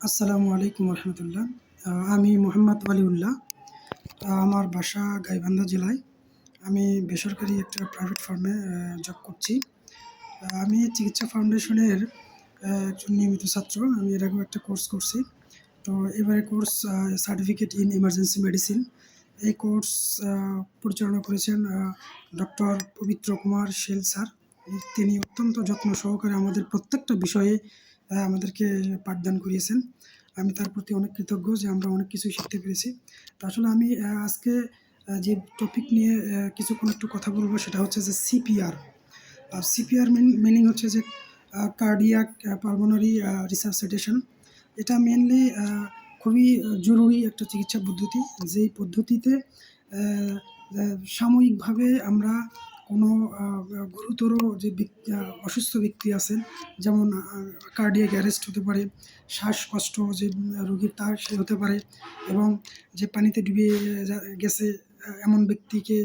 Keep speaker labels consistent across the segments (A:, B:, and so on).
A: আসসালামু আলাইকুম রহমতুল্লাহ। আমি মোহাম্মদ ওয়ালিউল্লাহ। আমার বাসা গাইবান্ধা জেলায়। আমি বেসরকারি একটা প্রাইভেট ফার্মে জব করছি। আমি চিকিৎসা ফাউন্ডেশনের একজন নিয়মিত ছাত্র। আমি এর আগেও একটা কোর্স করছি। তো এবারে course certificate in emergency medicine. এই কোর্স পরিচালনা করেছেন ডক্টর পবিত্র কুমার শীল স্যার। তিনি অত্যন্ত যত্ন সহকারে আমাদের প্রত্যেকটা বিষয়ে আমাদেরকে পাঠদান করিয়েছেন। আমি তার প্রতি অনেক কৃতজ্ঞ যে আমরা অনেক কিছুই শিখতে পেরেছি। তো আসলে আমি আজকে যে টপিক নিয়ে কিছুক্ষণ একটু কথা বলবো সেটা হচ্ছে যে সিপিআর। আর সিপিআর মিনিং হচ্ছে যে কার্ডিয়াক পালমোনারি রিসাসিটেশন। এটা মেনলি খুবই জরুরি একটা চিকিৎসা পদ্ধতি, যেই পদ্ধতিতে আহ, সাময়িকভাবে আমরা কোনো গুরুতর যে অসুস্থ ব্যক্তি আছেন, যেমন কার্ডিয়াক অ্যারেস্ট হতে পারে, শ্বাসকষ্ট যে রোগীর তার সে হতে পারে, এবং যে পানিতে ডুবে গেছে এমন ব্যক্তিকে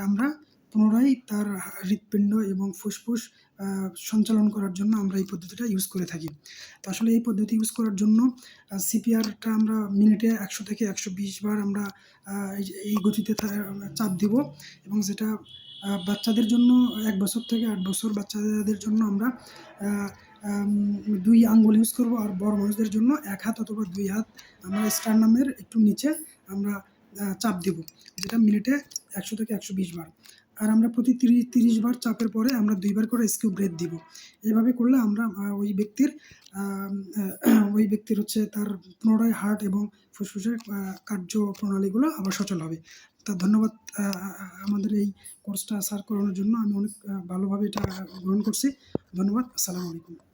A: আমরা পুনরায় তার হৃৎপিণ্ড এবং ফুসফুস সঞ্চালন করার জন্য আমরা এই পদ্ধতিটা ইউজ করে থাকি। তো আসলে এই পদ্ধতি ইউজ করার জন্য সিপিআরটা আমরা মিনিটে ১০০ থেকে ১২০ বার আমরা এই গতিতে চাপ দিব, এবং যেটা বাচ্চাদের জন্য ১ বছর থেকে ৮ বছর বাচ্চাদের জন্য আমরা ২ আঙ্গুল ইউজ করব, আর বড় মানুষদের জন্য ১ হাত অথবা ২ হাত আমরা স্টারনামের একটু নিচে আমরা চাপ দিব, যেটা মিনিটে ১০০ থেকে ১২০ বার। আর আমরা প্রতি ৩০ বার চাপের পরে আমরা ২ বার করে স্কিউ ব্রেথ দিব। এভাবে করলে আমরা ওই ব্যক্তির হচ্ছে তার পুনরায় হার্ট এবং ফুসফুসের কার্যপ্রণালীগুলো আবার সচল হবে। তা ধন্যবাদ আমাদের এই কোর্সটা স্যার করানোর জন্য। আমি অনেক ভালোভাবে এটা গ্রহণ করছি। ধন্যবাদ। আসসালামু আলাইকুম।